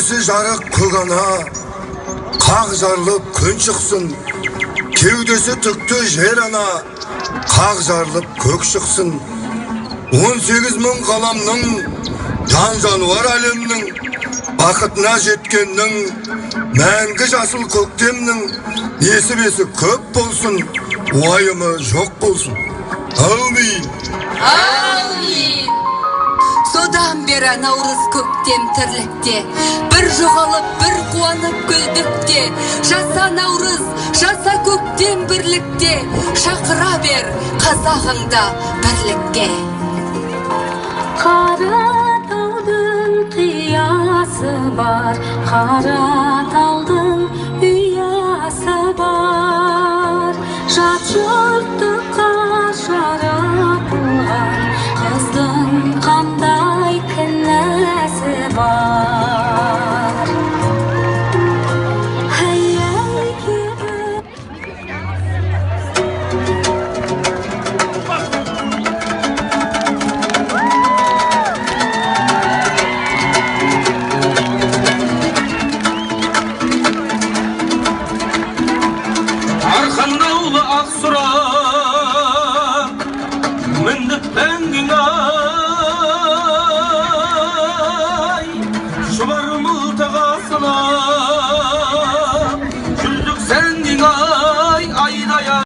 көзі жарық көк ана, қақ жарылып күн шықсын. Кеудесі түкті жер ана, қақ жарылып көк шықсын. 18 мың қаламның, жан жануар әлемнің, бақытына жеткеннің, мәңгі жасыл көктемнің, несібесі көп болсын, уайымы жоқ болсын. Әумин. Әумин. Содан бері наурыз көктем тірлікте, бір жоғалып, бір қуанып күлдікте. Жаса наурыз, жаса көктем бірлікте, шақыра бер қазағыңда бірлікке. Қаратаудың қиясы бар, Қаратаудың ұясы бар. Жат